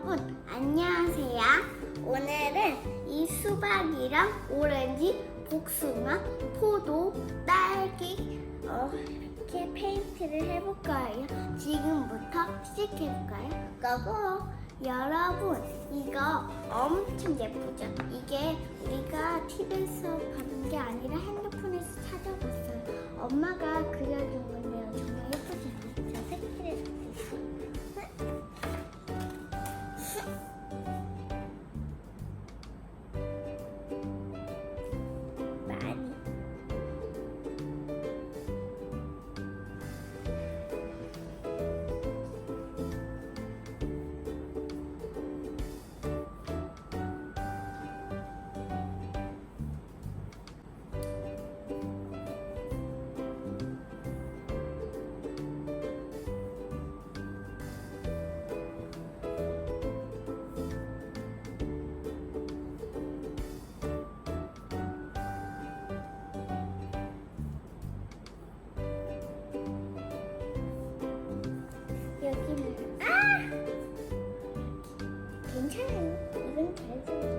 여러분 안녕하세요. 오늘은 이 수박이랑 오렌지, 복숭아, 포도, 딸기 이렇게 페인트를 해볼 거예요. 지금부터 시작해볼까요? 고고! 여러분 이거 엄청 예쁘죠? 이게 우리가 TV에서 받은 게 아니라 핸드폰에서 찾아봤어요. 엄마가 그려준 건데요. 정말 예쁘지 않아요? 색칠해줄게요. 많이. 여기는 괜찮아요. 이건 잘 써요.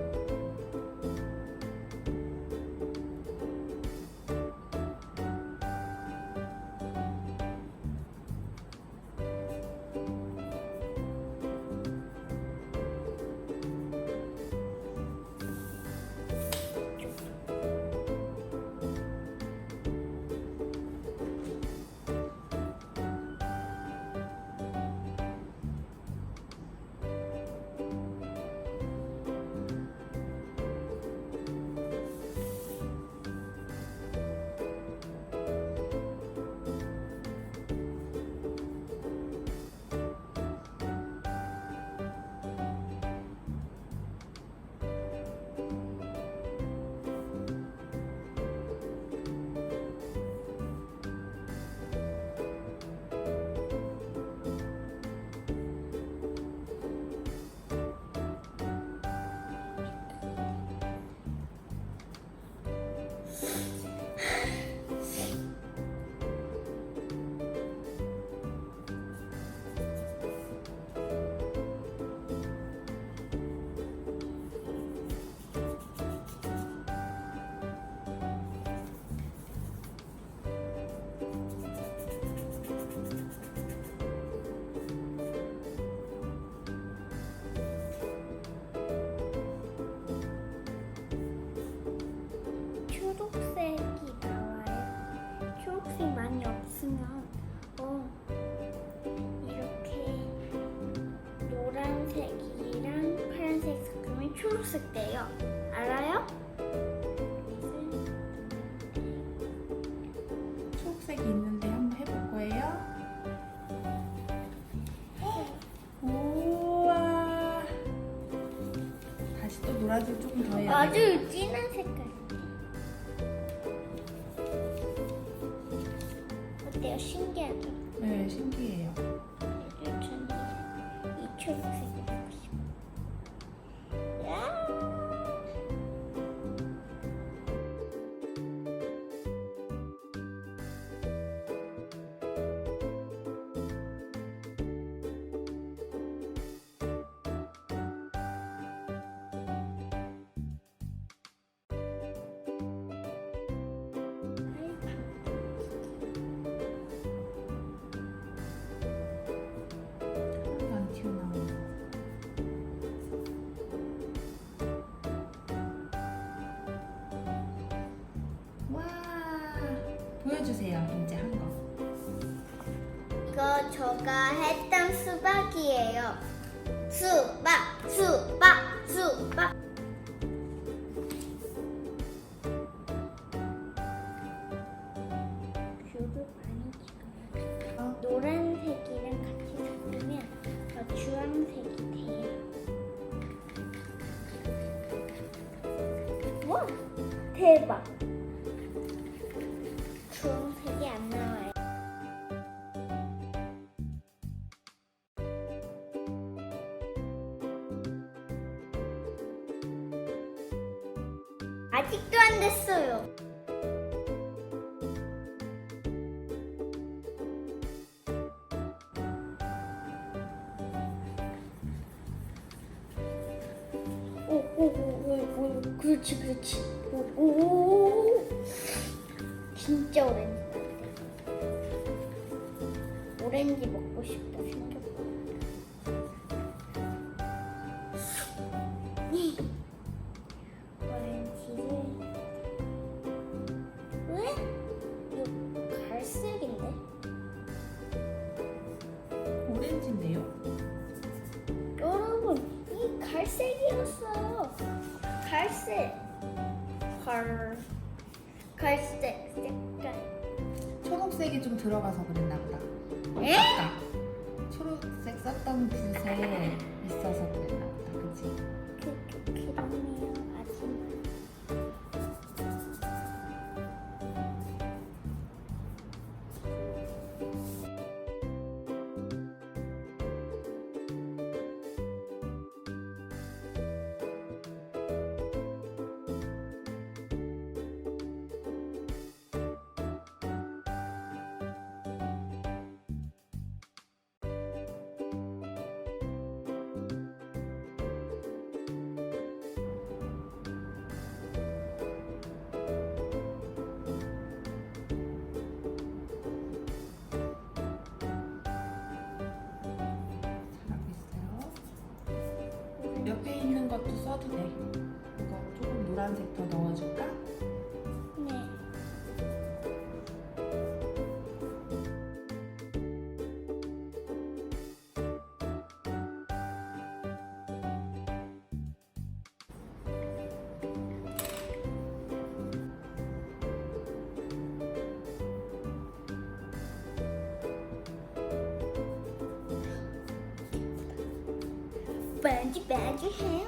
초록색이 나와요. 초록색 많이 없으면 이렇게 노란색이랑 파란색 섞으면 초록색 돼요. 알아요? 초록색이 있는데 한번 해볼 거예요. 우와. 다시 또 노란색 조금 더 해야 돼요. 아주 진한 색깔. 어때요? 신기하죠? 네, 신기해요. 저는 이 초록색을 하고 싶어요. 하나도 안 튀어나와. 와, 보여주세요. 이제 한 거. 이거 제가 했던 수박이에요. 수박, 수박, 수박. 뷰를 많이 찍어요. 노란색이랑 같이 섞으면 더 주황색이 돼요. 와, 대박! 주황색이 안 나와요. 아직도 안 됐어요. 오, 그렇지, 그렇지. 오. 진짜 오렌지 같아. 오렌지 먹고 싶다 생각보다. 오렌지를 왜? 이거 갈색인데? 오렌지인데요? 여러분, 이 갈색이었어요. 갈색. 갈색 색깔. 초록색이 좀 들어가서 그랬나 보다. 에? 아까 초록색 썼던 붓에 있어서 그랬나 보다. 그치? 그렇네요. 하지만 잘하고 있어요. 옆에 있는 것도 써도 돼. 이거 조금 노란색 더 넣어줄까? 네. 반질반질해요.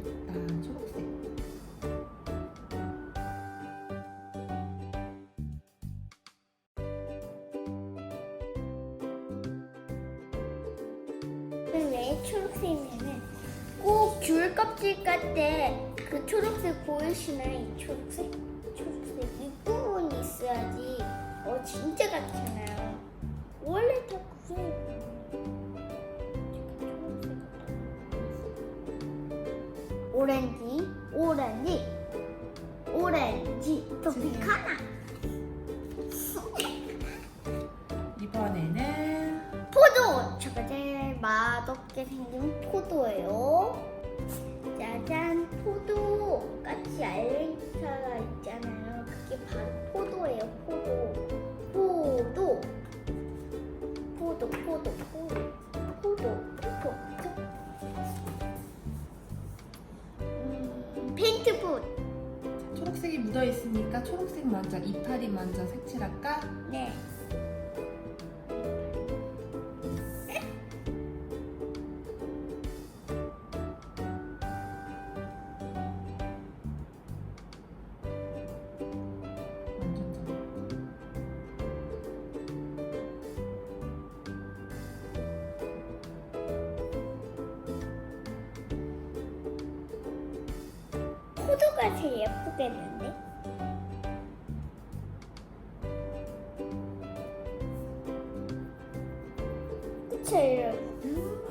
됐다. 초록색. 왜 초록색이냐면 꼭 귤 껍질 같대. 그 초록색 보이시나요? 이 초록색? 초록색 윗부분이 있어야지 진짜 같잖아요. 원래 다 그래. 오렌지, 오렌지, 오렌지 토피카나. 이번에는 포도! 제가 제일 맛없게 생긴 포도예요. 짜잔, 포도! 같이 알맹이가 있잖아요. 그게 바로 포도예요, 포도. 포도! 포도, 포도, 포도. 포도, 포도. 페인트붓. 초록색이 묻어 있으니까 초록색 먼저 이파리 먼저 색칠할까? 네. 완전 잘. 포도가 제일 예쁘겠는데? 그쵸, 여러분?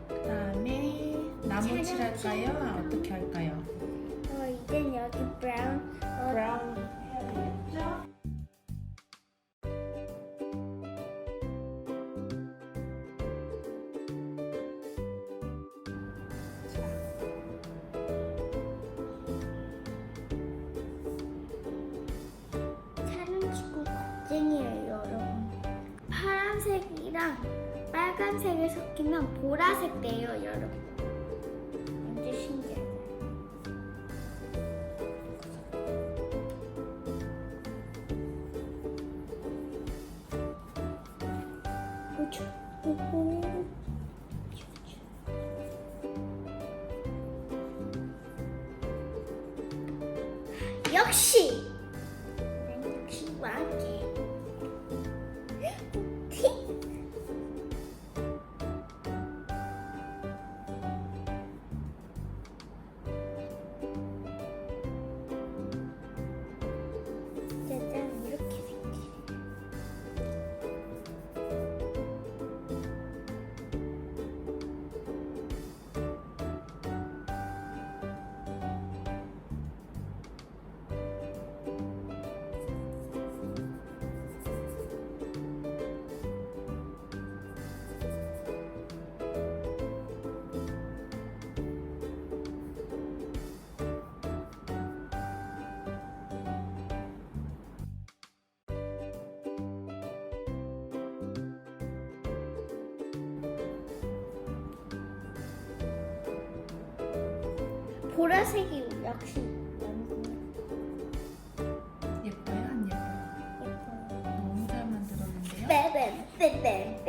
그다음에 나무 칠할까요? 어떻게 할까요? 이젠 여기 브라운. 브라운 해야겠죠? 사람 친구 겁쟁이에요, 여러분. 파란색이랑 빨간색이 섞이면 보라색 돼요, 여러분. 완전 신기하죠? 그렇죠. 역시 난 역시 왕개. 짜잔, 이렇게 생겼어. 보라색이 역시 예뻐요? 안 예뻐요? 예뻐요. 너무 잘 만들었는데요? 빼빼빼빼빼.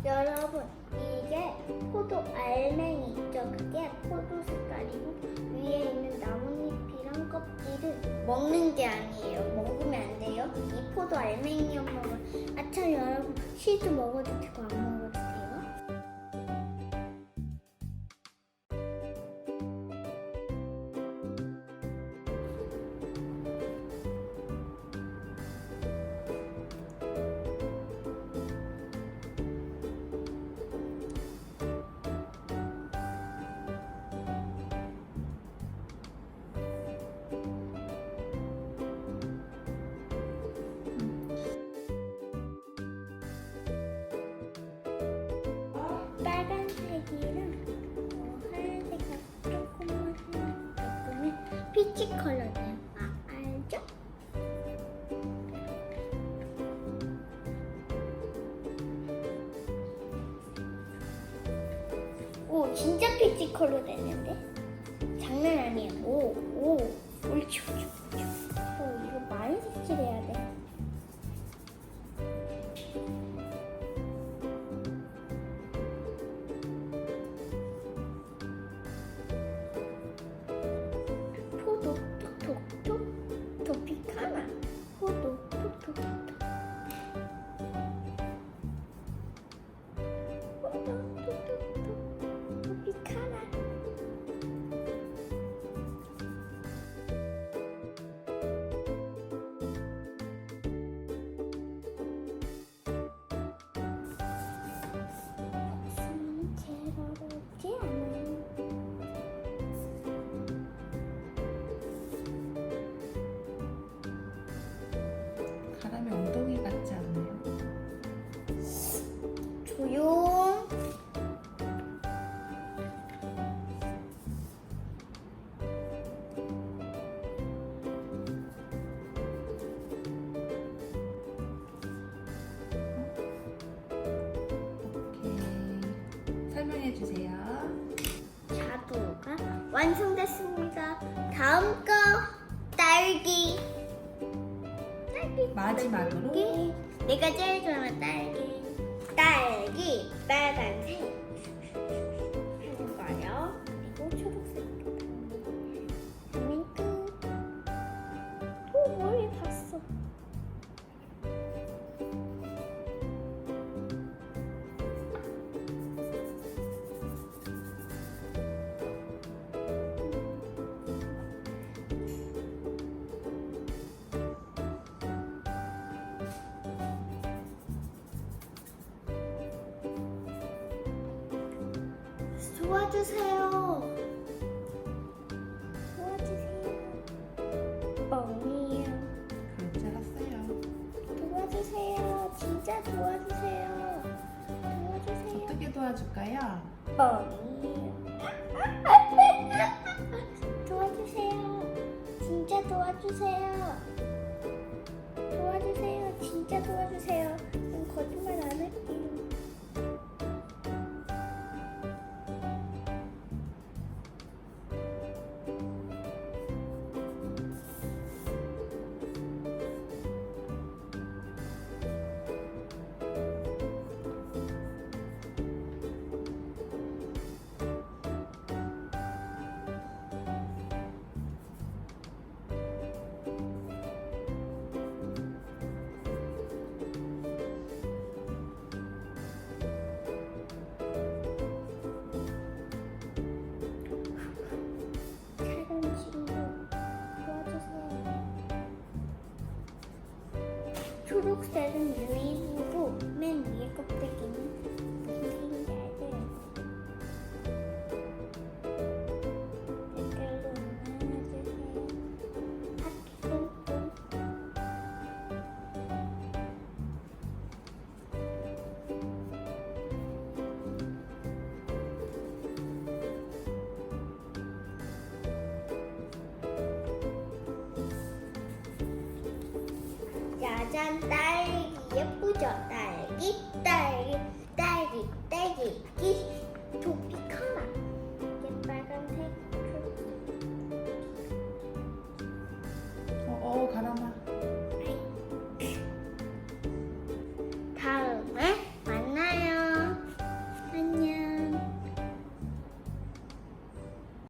여러분, 이게 포도 알맹이 있죠? 그게 포도 색깔이고 위에 있는 나뭇잎이랑 껍질은 먹는 게 아니에요. 먹으면 안 돼요. 이 포도 알맹이만 먹으면 아참 여러분, 씨도 먹어도 되고 안 먹어도 돼요. 빨간색이랑 하얀색하고 조금만 조금은 피치 컬러네요. 알죠? 오, 진짜 피치 컬러 되는데? 장난 아니야. 오, 옳지. 이거 많이 색칠해야 돼. 포도 톡톡톡 토피카나. 포도 톡톡톡 포도 톡톡톡 토피카나. 복숭아는 제로롭지 않아요. 가람이 엉덩이 같지 않아요? 조용. 오케이. 설명해 주세요. 자두가 완성됐습니다. 다음 거 딸기. 마지막으로 딸기. 내가 제일 좋아하는 딸기. 딸기 빨간색 하는 거요. 그리고 초록색 하면 끝. 오, 머리 봤어. 도와주세요. 뻥이에요. 그럴 줄 알았어요. 도와주세요. 진짜 도와주세요. 도와주세요. 어떻게 도와줄까요? 뻥이에요. 진짜 도와주세요. 도와주세요. 진짜 도와주세요. 거짓말 안 할게요. 촬영 친구 도와주세요. 초록색은 유리고 맨 위에 껍데기는 핑크색이 얇아요. 댓글로 응원해주세요. 하트 뿅뿅. 짜잔, 딸기 예쁘죠? 딸기 딸기 딸기 딸기 토피카